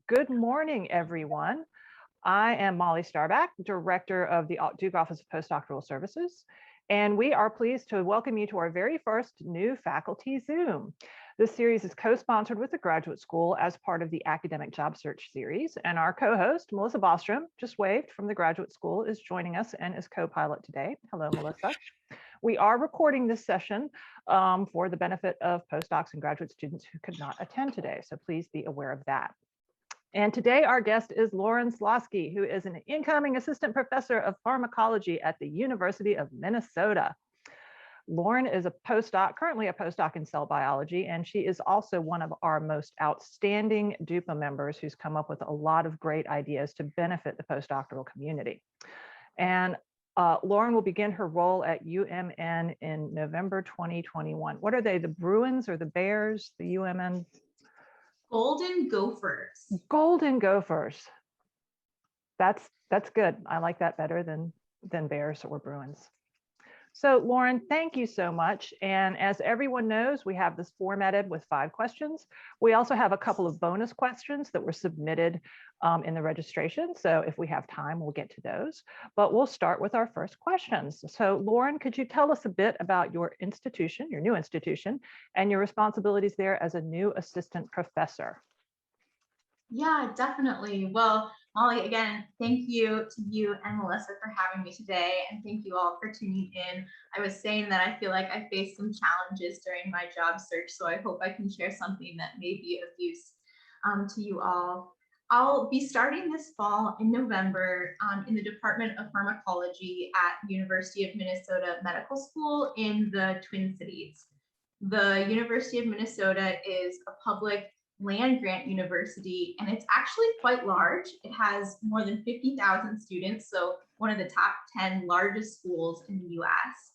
Good morning, everyone. I am Molly Starback, Director of the Duke Office of Postdoctoral Services, and we are pleased to welcome you to our very first new faculty Zoom. This series is co-sponsored with the Graduate School as part of the Academic Job Search series, and our co-host, Melissa Bostrom, just waved from the Graduate School, is joining us and is co-pilot today. Hello, Melissa. We are recording this session for the benefit of postdocs and graduate students who could not attend today, so please be aware of that. And today our guest is Lauren Slosky, who is an incoming Assistant Professor of Pharmacology at the University of Minnesota. Lauren is a postdoc, currently a postdoc in cell biology, and she is also one of our most outstanding DUPA members who's come up with a lot of great ideas to benefit the postdoctoral community. And Lauren will begin her role at UMN in November 2021. What are they, the Bruins or the Bears, the UMN? Golden Gophers. Golden Gophers. That's good. I like that better than Bears or Bruins. So Lauren, thank you so much. And as everyone knows, we have this formatted with 5 questions. We also have a couple of bonus questions that were submitted in the registration. So if we have time, we'll get to those. But we'll start with our first questions. So Lauren, could you tell us a bit about your institution, your new institution, and your responsibilities there as a new assistant professor? Yeah, definitely. Well, Molly, again, thank you to you and Melissa for having me today, and thank you all for tuning in. I was saying that I feel like I faced some challenges during my job search, so I hope I can share something that may be of use to you all. I'll be starting this fall in November in the Department of Pharmacology at University of Minnesota Medical School in the Twin Cities. The University of Minnesota is a public land grant university, and it's actually quite large. It has more than 50,000 students, so one of the top 10 largest schools in the US.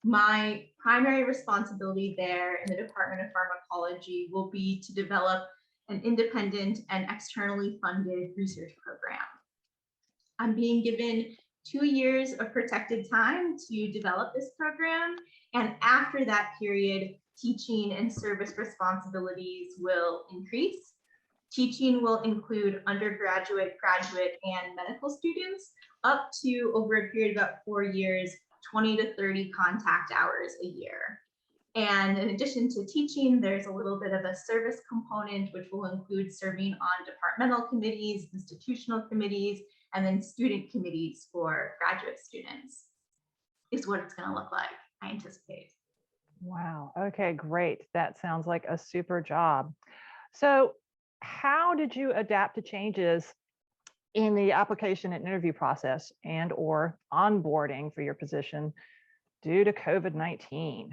My primary responsibility there in the Department of Pharmacology will be to develop an independent and externally funded research program. I'm being given 2 years of protected time to develop this program, and after that period, teaching and service responsibilities will increase. Teaching will include undergraduate, graduate, and medical students up to, over a period of about 4 years, 20 to 30 contact hours a year. And in addition to teaching, there's a little bit of a service component, which will include serving on departmental committees, institutional committees, and then student committees for graduate students, is what it's going to look like, I anticipate. Wow. Okay, great. That sounds like a super job. So how did you adapt to changes in the application and interview process and or onboarding for your position due to COVID-19?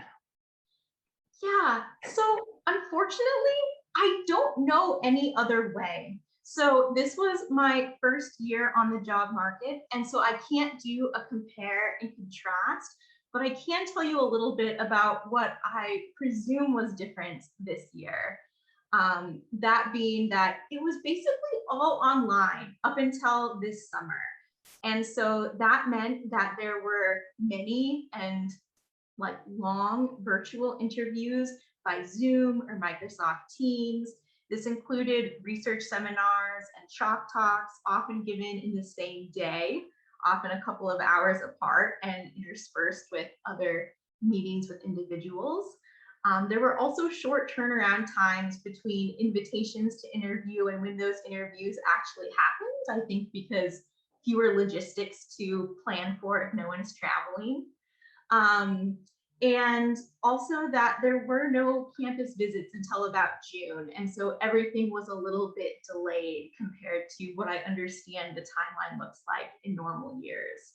Yeah, so unfortunately, I don't know any other way. So this was my first year on the job market, and so I can't do a compare and contrast, but I can tell you a little bit about what I presume was different this year. That being that it was basically all online up until this summer. And so that meant that there were many and long virtual interviews by Zoom or Microsoft Teams. This included research seminars and chalk talks, often given in the same day, often a couple of hours apart and interspersed with other meetings with individuals. There were also short turnaround times between invitations to interview and when those interviews actually happened, I think because fewer logistics to plan for if no one's traveling. And also that there were no campus visits until about June. And so everything was a little bit delayed compared to what I understand the timeline looks like in normal years.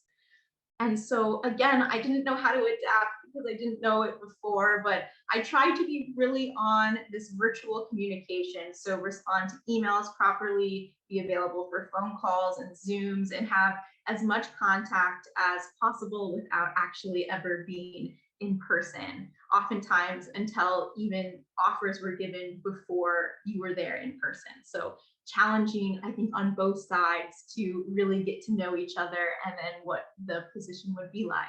And so again, I didn't know how to adapt because I didn't know it before, but I tried to be really on this virtual communication. So respond to emails properly, be available for phone calls and Zooms, and have as much contact as possible without actually ever being in person, oftentimes until even offers were given before you were there in person. So challenging, I think, on both sides to really get to know each other and then what the position would be like.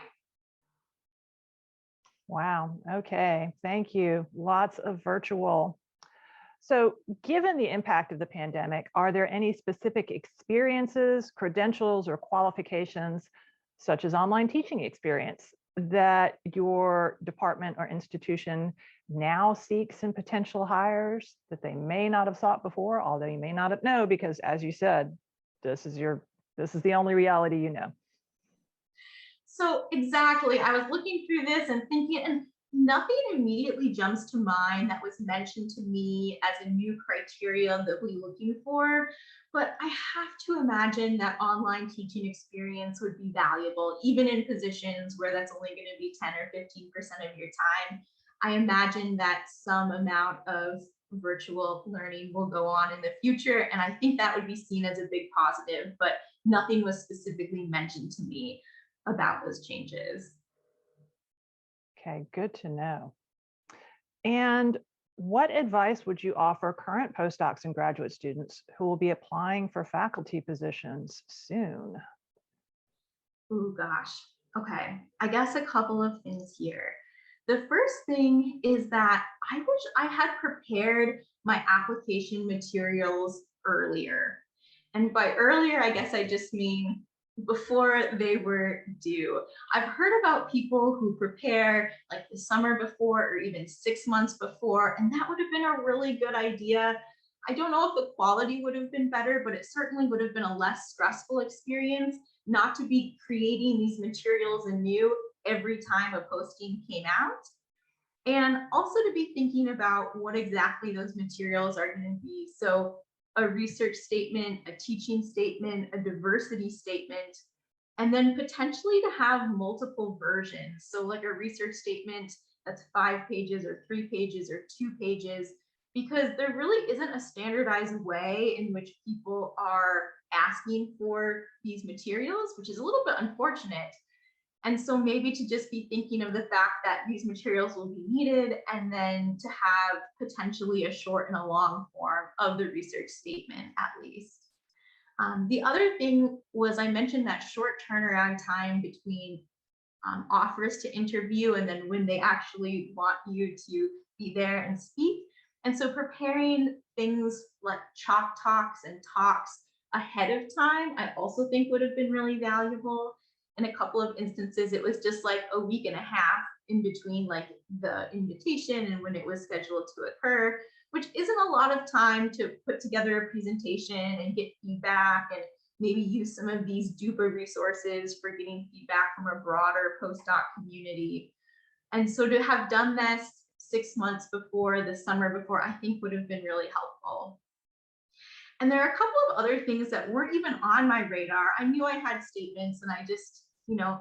Wow. Okay. Thank you. Lots of virtual. So, given the impact of the pandemic, are there any specific experiences, credentials, or qualifications, such as online teaching experience, that your department or institution now seeks in potential hires that they may not have sought before, although you may not have known because, as you said, this is the only reality you know. So exactly, I was looking through this and thinking, and nothing immediately jumps to mind that was mentioned to me as a new criteria that we're looking for. But I have to imagine that online teaching experience would be valuable, even in positions where that's only going to be 10 or 15% of your time. I imagine that some amount of virtual learning will go on in the future, and I think that would be seen as a big positive, but nothing was specifically mentioned to me about those changes. Okay, good to know. And what advice would you offer current postdocs and graduate students who will be applying for faculty positions soon? Oh gosh. Okay. I guess a couple of things here. The first thing is that I wish I had prepared my application materials earlier. And by earlier, I guess I just mean before they were due. I've heard about people who prepare like the summer before or even 6 months before, and that would have been a really good idea. I don't know if the quality would have been better, but it certainly would have been a less stressful experience not to be creating these materials anew every time a posting came out. And also to be thinking about what exactly those materials are going to be. So a research statement, a teaching statement, a diversity statement, and then potentially to have multiple versions. So like a research statement that's 5 pages or 3 pages or 2 pages, because there really isn't a standardized way in which people are asking for these materials, which is a little bit unfortunate. And so maybe to just be thinking of the fact that these materials will be needed, and then to have potentially a short and a long form of the research statement at least. The other thing was I mentioned that short turnaround time between offers to interview and then when they actually want you to be there and speak. And so preparing things like chalk talks and talks ahead of time, I also think would have been really valuable. In a couple of instances, it was just like a week and a half in between like the invitation and when it was scheduled to occur, which isn't a lot of time to put together a presentation and get feedback and maybe use some of these duper resources for getting feedback from a broader postdoc community. And so to have done this 6 months before, the summer before, I think would have been really helpful. And there are a couple of other things that weren't even on my radar. I knew I had statements and I just,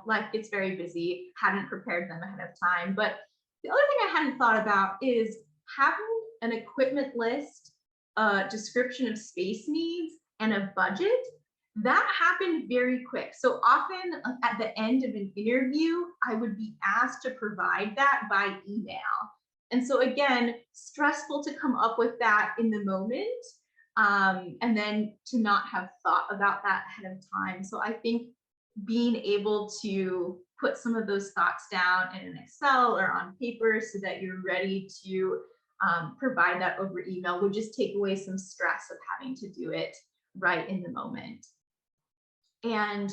life gets very busy, hadn't prepared them ahead of time. But the other thing I hadn't thought about is having an equipment list, a description of space needs, and a budget. That happened very quick. So often at the end of an interview, I would be asked to provide that by email. And so again, stressful to come up with that in the moment. And then to not have thought about that ahead of time. So I think being able to put some of those thoughts down in an Excel or on paper so that you're ready to provide that over email would just take away some stress of having to do it right in the moment. And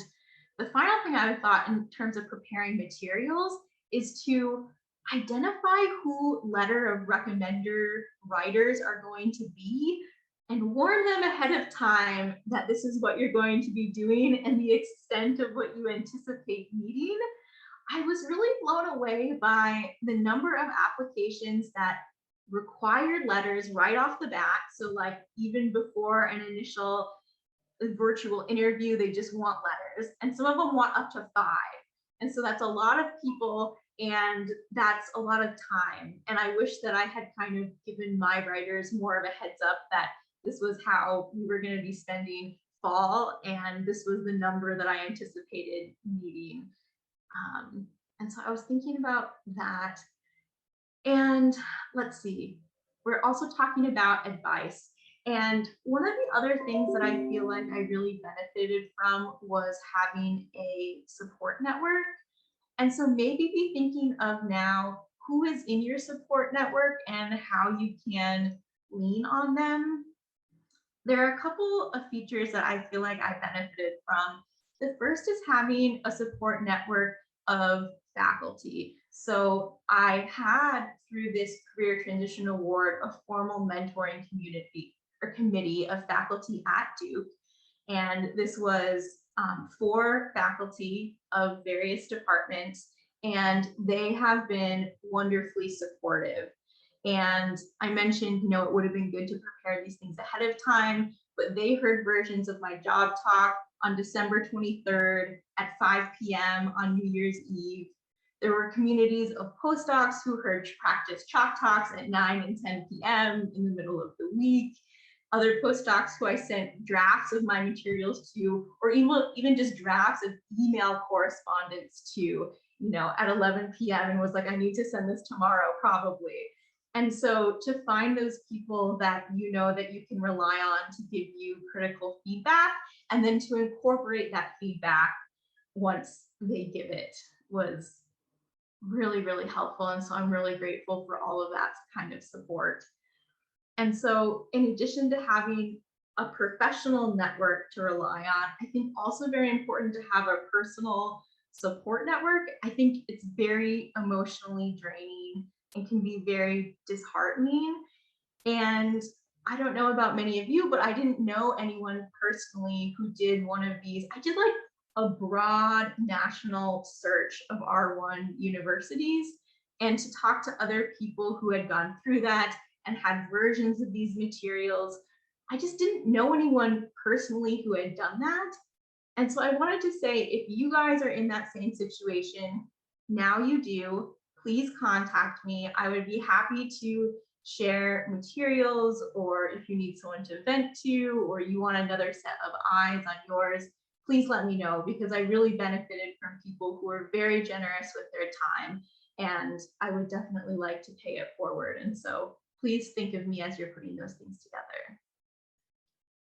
the final thing I would thought in terms of preparing materials is to identify who letter of recommender writers are going to be and warn them ahead of time that this is what you're going to be doing and the extent of what you anticipate needing. I was really blown away by the number of applications that required letters right off the bat. So like even before an initial virtual interview, they just want letters. And some of them want up to 5. And so that's a lot of people and that's a lot of time. And I wish that I had kind of given my writers more of a heads up that this was how we were going to be spending fall, and this was the number that I anticipated needing. And so I was thinking about that. And let's see, we're also talking about advice. And one of the other things that I feel like I really benefited from was having a support network. And so maybe be thinking of now who is in your support network and how you can lean on them. There are a couple of features that I feel like I benefited from. The first is having a support network of faculty. So I had, through this Career Transition Award, a formal mentoring community or committee of faculty at Duke. And this was 4 faculty of various departments, and they have been wonderfully supportive. And I mentioned, it would have been good to prepare these things ahead of time, but they heard versions of my job talk on December 23rd at 5 p.m. on New Year's Eve. There were communities of postdocs who heard practice chalk talks at 9 and 10 p.m. in the middle of the week. Other postdocs who I sent drafts of my materials to, or even just drafts of email correspondence to, at 11 p.m. and was like, I need to send this tomorrow, probably. And so to find those people that that you can rely on to give you critical feedback, and then to incorporate that feedback once they give it, was really, really helpful. And so I'm really grateful for all of that kind of support. And so in addition to having a professional network to rely on, I think also very important to have a personal support network. I think it's very emotionally draining and can be very disheartening. And I don't know about many of you, but I didn't know anyone personally who did one of these. I did like a broad national search of R1 universities, and to talk to other people who had gone through that and had versions of these materials, I just didn't know anyone personally who had done that. And so I wanted to say, if you guys are in that same situation, now you do, please contact me. I would be happy to share materials, or if you need someone to vent to, or you want another set of eyes on yours, please let me know, because I really benefited from people who were very generous with their time, and I would definitely like to pay it forward. And so please think of me as you're putting those things together.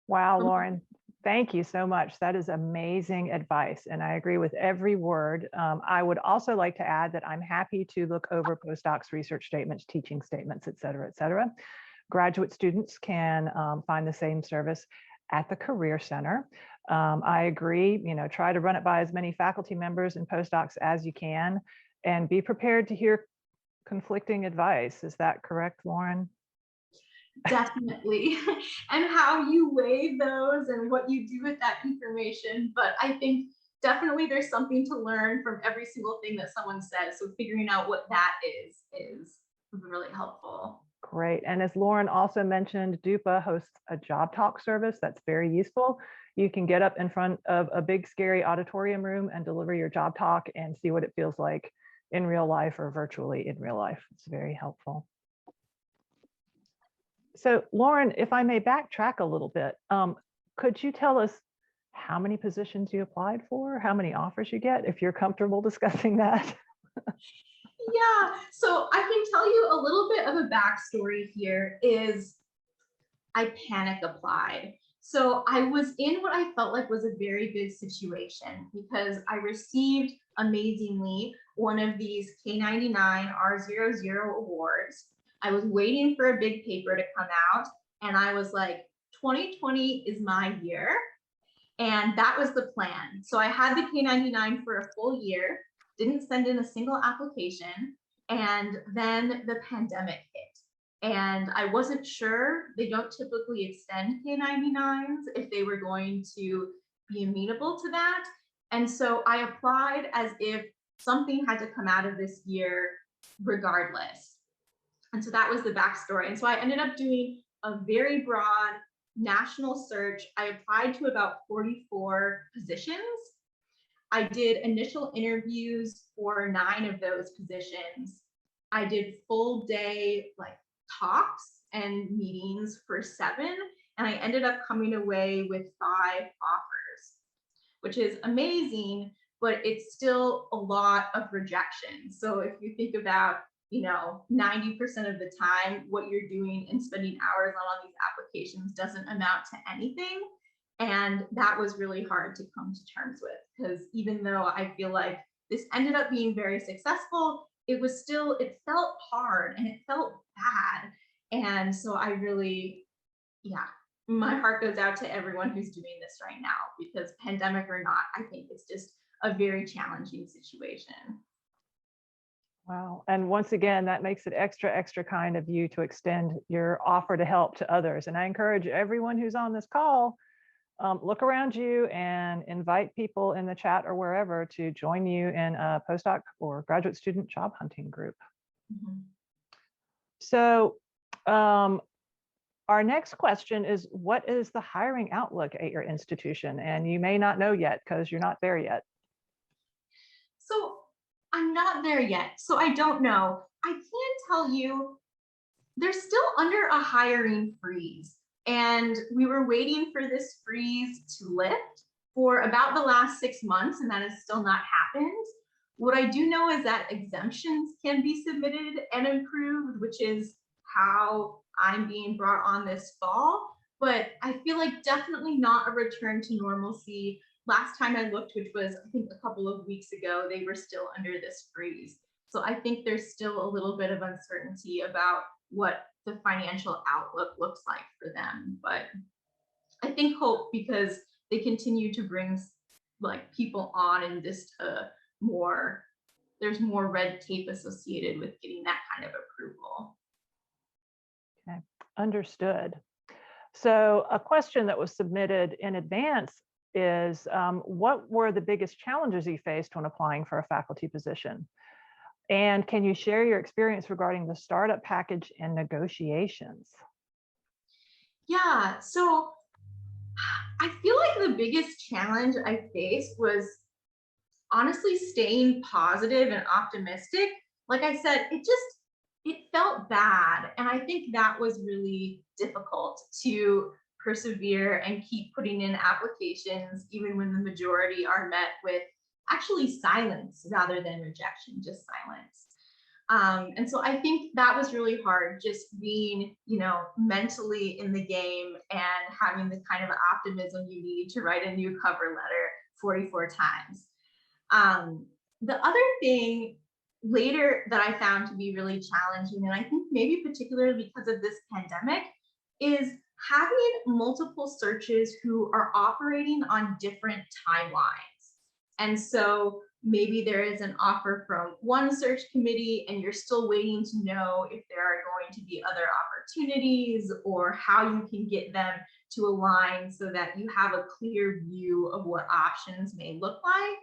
Wow, Lauren, thank you so much. That is amazing advice, and I agree with every word. I would also like to add that I'm happy to look over postdocs' research statements, teaching statements, et cetera, et cetera. Graduate students can find the same service at the Career Center. I agree, try to run it by as many faculty members and postdocs as you can, and be prepared to hear conflicting advice. Is that correct, Lauren? Definitely. And how you weigh those and what you do with that information. But I think definitely there's something to learn from every single thing that someone says. So figuring out what that is really helpful. Great. And as Lauren also mentioned, DUPA hosts a job talk service that's very useful. You can get up in front of a big, scary auditorium room and deliver your job talk and see what it feels like in real life or virtually in real life. It's very helpful. So Lauren, if I may backtrack a little bit, could you tell us how many positions you applied for, how many offers you get, if you're comfortable discussing that? Yeah, so I can tell you a little bit of a backstory here. Is I panic applied. So I was in what I felt like was a very good situation, because I received, amazingly, one of these K99 R00 awards. I was waiting for a big paper to come out, and I was like, 2020 is my year. And that was the plan. So I had the K99 for a full year, didn't send in a single application, and then the pandemic hit. And I wasn't sure, they don't typically extend K99s, if they were going to be amenable to that. And so I applied as if something had to come out of this year regardless. And so that was the backstory. And so I ended up doing a very broad national search. I applied to about 44 positions. I did initial interviews for 9 of those positions. I did full day talks and meetings for 7, and I ended up coming away with 5 offers, which is amazing, but it's still a lot of rejection. So if you think about 90% of the time, what you're doing and spending hours on all these applications doesn't amount to anything. And that was really hard to come to terms with, because even though I feel like this ended up being very successful, it felt hard and it felt bad. And so I really, yeah, my heart goes out to everyone who's doing this right now, because pandemic or not, I think it's just a very challenging situation. Wow. And once again, that makes it extra kind of you to extend your offer to help to others. And I encourage everyone who's on this call, look around you and invite people in the chat or wherever to join you in a postdoc or graduate student job hunting group. Mhm. So our next question is, what is the hiring outlook at your institution? And you may not know yet because you're not there yet. So I'm not there yet, so I don't know. I can tell you they're still under a hiring freeze. And we were waiting for this freeze to lift for about the last 6 months, and that has still not happened. What I do know is that exemptions can be submitted and improved, which is how I'm being brought on this fall. But I feel like definitely not a return to normalcy. Last time I looked, which was I think a couple of weeks ago, they were still under this freeze. So I think there's still a little bit of uncertainty about what the financial outlook looks like for them. But I think hope, because they continue to bring like people on, and just more, there's more red tape associated with getting that kind of approval. Okay, understood. So a question that was submitted in advance is, what were the biggest challenges you faced when applying for a faculty position? And can you share your experience regarding the startup package and negotiations? Yeah, so I feel like the biggest challenge I faced was honestly staying positive and optimistic. Like I said, it felt bad, and I think that was really difficult to persevere and keep putting in applications even when the majority are met with actually silence rather than rejection, just silence. And so I think that was really hard, just being, mentally in the game and having the kind of optimism you need to write a new cover letter 44 times. The other thing later that I found to be really challenging, and I think maybe particularly because of this pandemic, is having multiple searches who are operating on different timelines. And so maybe there is an offer from one search committee and you're still waiting to know if there are going to be other opportunities or how you can get them to align so that you have a clear view of what options may look like.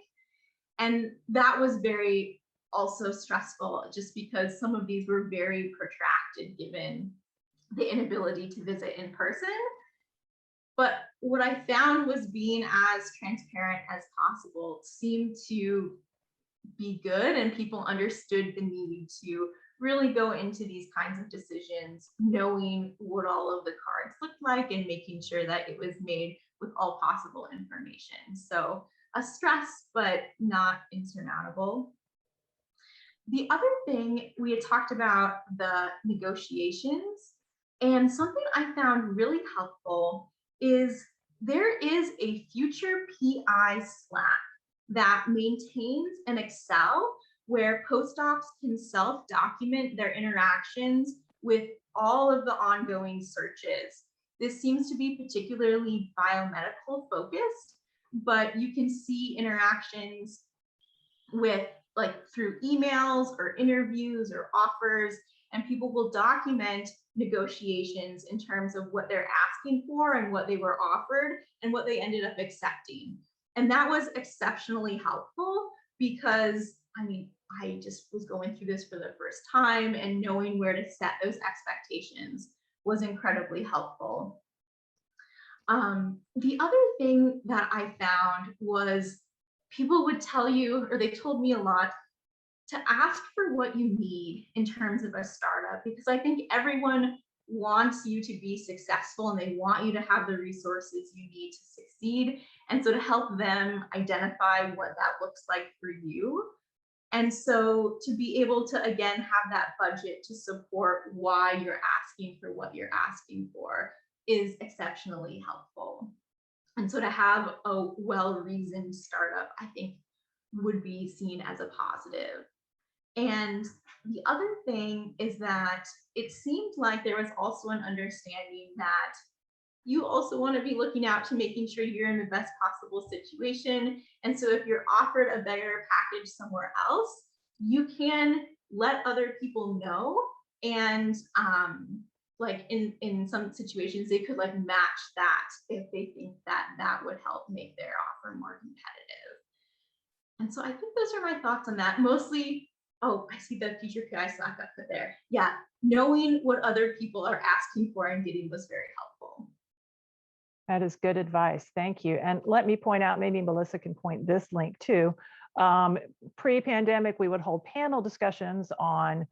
And that was very also stressful, just because some of these were very protracted given the inability to visit in person. But what I found was being as transparent as possible seemed to be good, and people understood the need to really go into these kinds of decisions knowing what all of the cards looked like and making sure that it was made with all possible information. So a stress, but not insurmountable. The other thing, we had talked about the negotiations, and something I found really helpful is there is a future PI Slack that maintains an Excel where postdocs can self-document their interactions with all of the ongoing searches. This seems to be particularly biomedical focused, but you can see interactions with, like, through emails or interviews or offers, and people will document negotiations in terms of what they're asking for and what they were offered and what they ended up accepting. And that was exceptionally helpful because, I mean, I just was going through this for the first time, and knowing where to set those expectations was incredibly helpful. The other thing that I found was people would tell you, or they told me a lot, to ask for what you need in terms of a startup, because I think everyone wants you to be successful and they want you to have the resources you need to succeed. And so to help them identify what that looks like for you. And so to be able to, again, have that budget to support why you're asking for what you're asking for is exceptionally helpful. And so to have a well-reasoned startup, I think, would be seen as a positive. And the other thing is that it seemed like there was also an understanding that you also want to be looking out to making sure you're in the best possible situation. And so if you're offered a better package somewhere else, you can let other people know. And like in some situations, they could like match that if they think that that would help make their offer more competitive. And so I think those are my thoughts on that. Mostly, oh, I see the future PI Slack got put there. Yeah, knowing what other people are asking for and getting was very helpful. That is good advice. Thank you. And let me point out, maybe Melissa can point this link too. Pre-pandemic, we would hold panel discussions on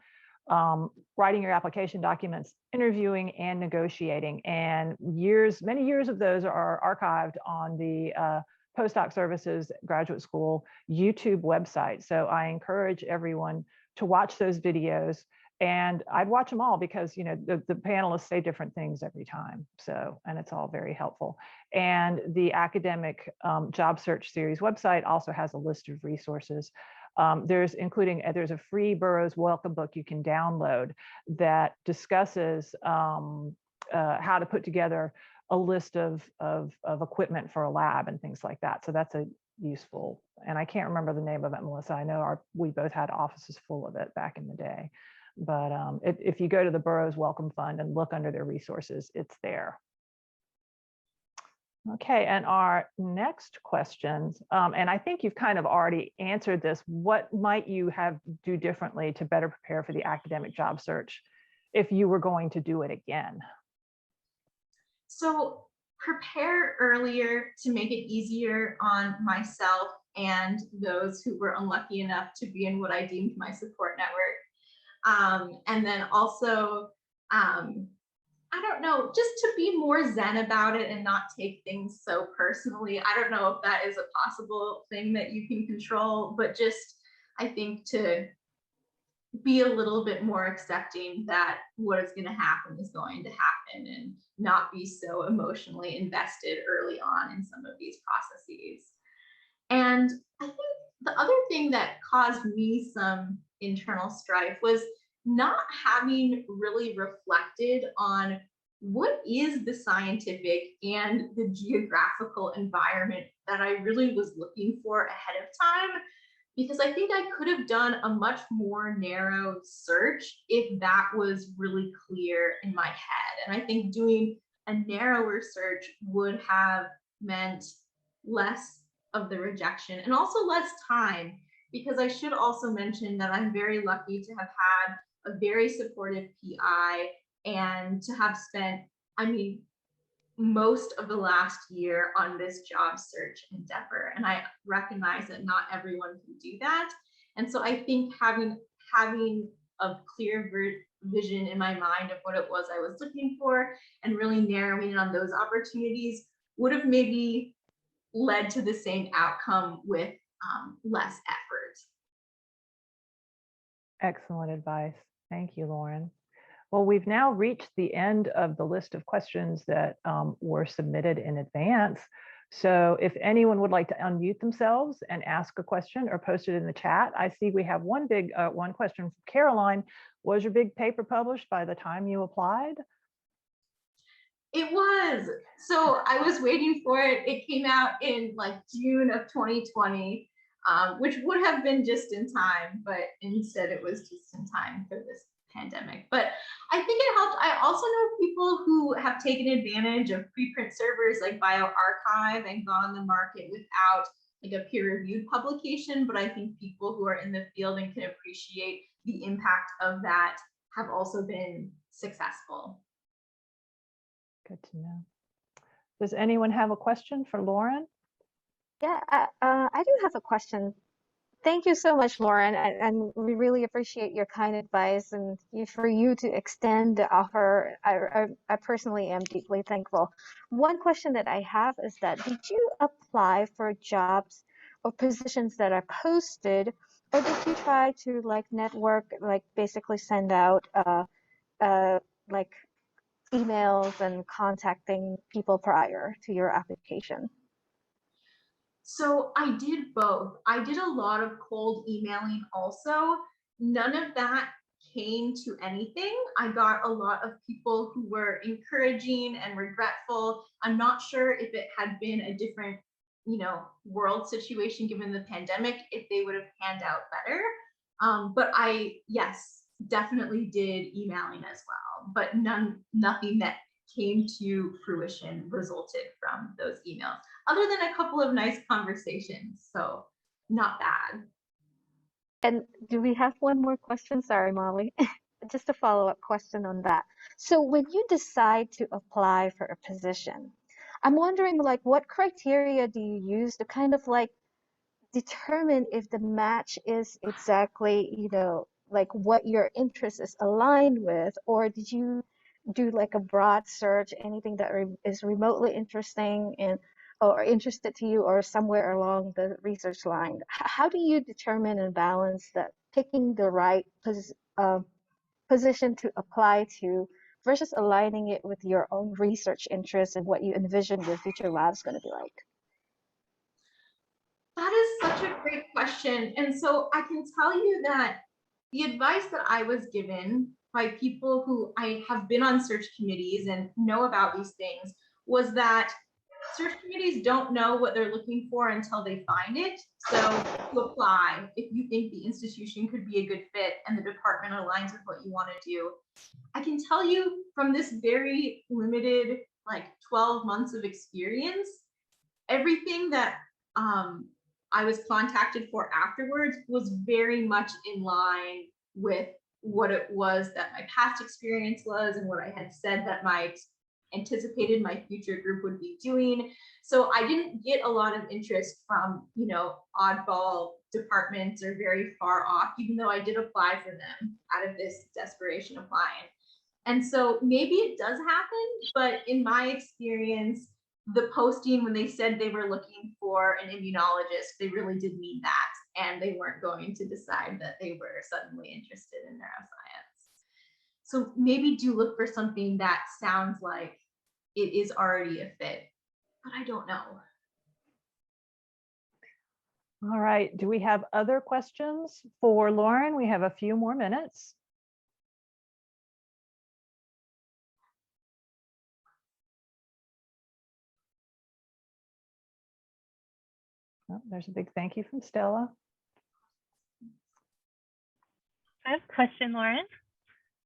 writing your application documents, interviewing, and negotiating. And many years of those are archived on the postdoc services graduate school YouTube website. So I encourage everyone to watch those videos. And I'd watch them all because the panelists say different things every time. So, and it's all very helpful. And the academic job search series website also has a list of resources. There's a free Burroughs welcome book you can download that discusses how to put together a list of equipment for a lab and things like that. So that's a useful, and I can't remember the name of it, Melissa. I know we both had offices full of it back in the day. But if you go to the Burroughs Welcome Fund and look under their resources, it's there. Okay, and our next questions, and I think you've kind of already answered this. What might you do differently to better prepare for the academic job search if you were going to do it again? So prepare earlier to make it easier on myself and those who were unlucky enough to be in what I deemed my support network. And then also, I don't know, just to be more zen about it and not take things so personally. I don't know if that is a possible thing that you can control, but just, I think, to be a little bit more accepting that what is going to happen is going to happen and not be so emotionally invested early on in some of these processes. And I think the other thing that caused me some internal strife was not having really reflected on what is the scientific and the geographical environment that I really was looking for ahead of time, because I think I could have done a much more narrow search if that was really clear in my head. And I think doing a narrower search would have meant less of the rejection and also less time, because I should also mention that I'm very lucky to have had a very supportive PI and to have spent, most of the last year on this job search endeavor. And I recognize that not everyone can do that. And so I think having a clear vision in my mind of what it was I was looking for and really narrowing in on those opportunities would have maybe led to the same outcome with less effort. Excellent advice. Thank you, Lauren. Well, we've now reached the end of the list of questions that were submitted in advance. So if anyone would like to unmute themselves and ask a question or post it in the chat, I see we have one question from Caroline. Was your big paper published by the time you applied? It was. So I was waiting for it. It came out in like June of 2020, which would have been just in time, but instead it was just in time for this pandemic. But I think it helped. I also know people who have taken advantage of preprint servers like bioRxiv and gone on the market without like a peer-reviewed publication. But I think people who are in the field and can appreciate the impact of that have also been successful. Good to know. Does anyone have a question for Lauren? Yeah, I do have a question. Thank you so much, Lauren, and we really appreciate your kind advice and for you to extend the offer. I personally am deeply thankful. One question that I have is that did you apply for jobs or positions that are posted, or did you try to like network, like basically send out like emails and contacting people prior to your application? So I did both. I did a lot of cold emailing also, none of that came to anything. I got a lot of people who were encouraging and regretful. I'm not sure if it had been a different, world situation given the pandemic, if they would have panned out better. But yes, definitely did emailing as well, but nothing that came to fruition resulted from those emails, other than a couple of nice conversations. So not bad. And do we have one more question? Sorry, Molly. Just a follow-up question on that. So when you decide to apply for a position, I'm wondering like what criteria do you use to kind of like determine if the match is exactly, like what your interest is aligned with, or did you do like a broad search, anything that is remotely interesting and or interested to you or somewhere along the research line? How do you determine and balance that picking the right position to apply to versus aligning it with your own research interests and what you envision your future lab's going to be like? That is such a great question. And so I can tell you that the advice that I was given by people who I have been on search committees and know about these things was that search committees don't know what they're looking for until they find it. So to apply, if you think the institution could be a good fit and the department aligns with what you want to do, I can tell you from this very limited, like 12 months of experience, everything that I was contacted for afterwards was very much in line with what it was that my past experience was and what I had said that my anticipated my future group would be doing. So I didn't get a lot of interest from, oddball departments or very far off, even though I did apply for them out of this desperation applying. And so maybe it does happen, but in my experience, the posting, when they said they were looking for an immunologist, they really did mean that. And they weren't going to decide that they were suddenly interested in neuroscience. So maybe do look for something that sounds like it is already a fit, but I don't know. All right, do we have other questions for Lauren? We have a few more minutes. Oh, there's a big thank you from Stella. I have a question, Lauren.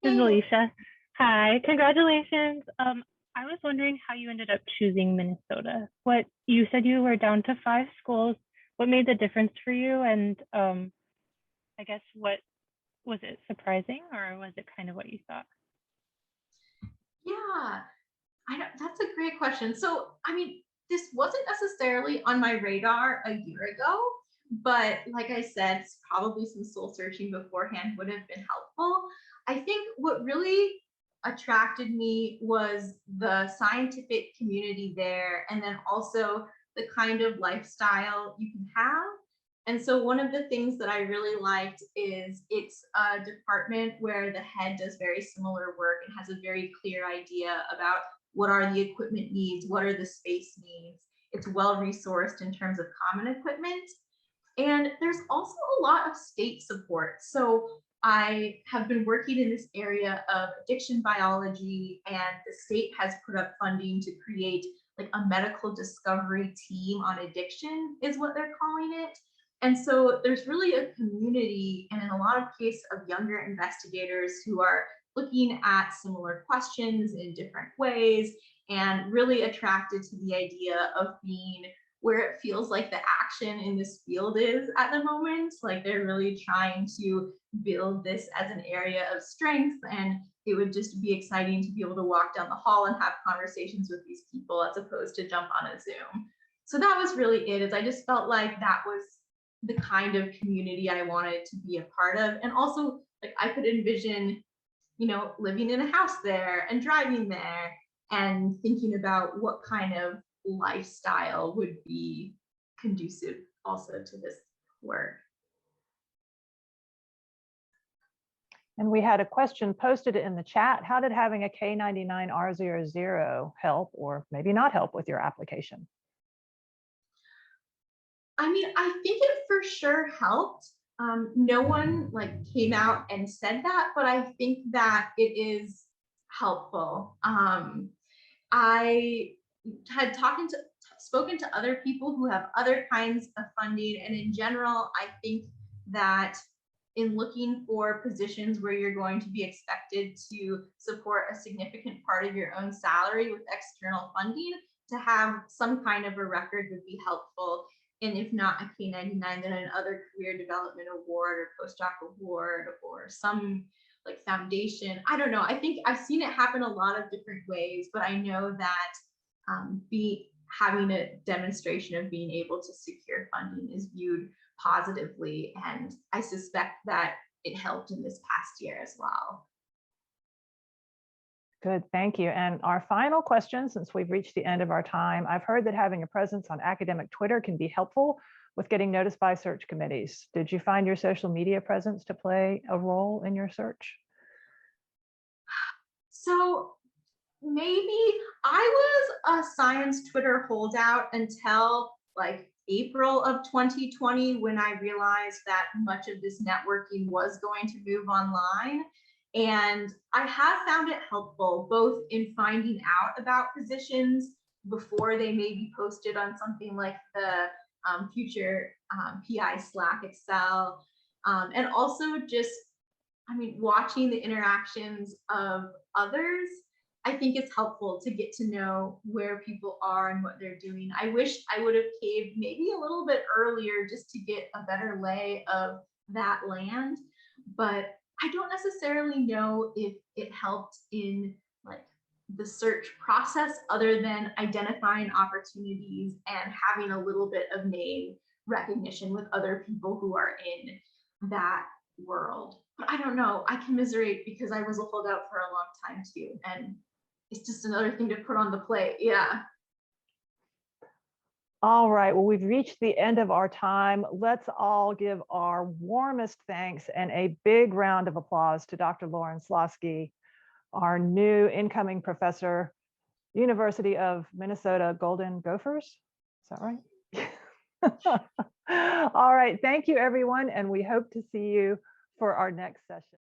This is Alicia. Hi, congratulations. I was wondering how you ended up choosing Minnesota. What you said you were down to 5 schools. What made the difference for you? And I guess what was it surprising or was it kind of what you thought? Yeah, that's a great question. So, this wasn't necessarily on my radar a year ago, but like I said, probably some soul searching beforehand would have been helpful. I think what really attracted me was the scientific community there, and then also the kind of lifestyle you can have. And so one of the things that I really liked is it's a department where the head does very similar work and has a very clear idea about what are the equipment needs, what are the space needs. It's well resourced in terms of common equipment. And there's also a lot of state support. So I have been working in this area of addiction biology, and the state has put up funding to create like a medical discovery team on addiction is what they're calling it. And so there's really a community, and in a lot of cases of younger investigators who are looking at similar questions in different ways and really attracted to the idea of being where it feels like the action in this field is at the moment. Like they're really trying to build this as an area of strength, and it would just be exciting to be able to walk down the hall and have conversations with these people as opposed to jump on a Zoom. So that was really it, is I just felt like that was the kind of community I wanted to be a part of. And also like I could envision, living in a house there and driving there and thinking about what kind of lifestyle would be conducive also to this work. And we had a question posted in the chat. How did having a K99 R00 help or maybe not help with your application? I think it for sure helped. no one like came out and said that, but I think that it is helpful. I had spoken to other people who have other kinds of funding, and in general, I think that in looking for positions where you're going to be expected to support a significant part of your own salary with external funding, to have some kind of a record would be helpful. And if not a K99, then another career development award or postdoc award or some like foundation. I don't know. I think I've seen it happen a lot of different ways, but I know that having a demonstration of being able to secure funding is viewed positively, and I suspect that it helped in this past year as well. Good, thank you. And our final question, since we've reached the end of our time, I've heard that having a presence on academic Twitter can be helpful with getting noticed by search committees. Did you find your social media presence to play a role in your search? So maybe I was a science Twitter holdout until like April of 2020, when I realized that much of this networking was going to move online. And I have found it helpful both in finding out about positions before they may be posted on something like the future PI Slack Excel, and also just, I mean, watching the interactions of others. I think it's helpful to get to know where people are and what they're doing. I wish I would have caved maybe a little bit earlier just to get a better lay of that land, but I don't necessarily know if it helped in like the search process, other than identifying opportunities and having a little bit of name recognition with other people who are in that world. But I don't know, I commiserate because I was a holdout for a long time too, and it's just another thing to put on the plate. Yeah. All right, well, we've reached the end of our time. Let's all give our warmest thanks and a big round of applause to Dr. Lauren Slosky, our new incoming professor, University of Minnesota Golden Gophers. Is that right? All right, thank you everyone, and we hope to see you for our next session.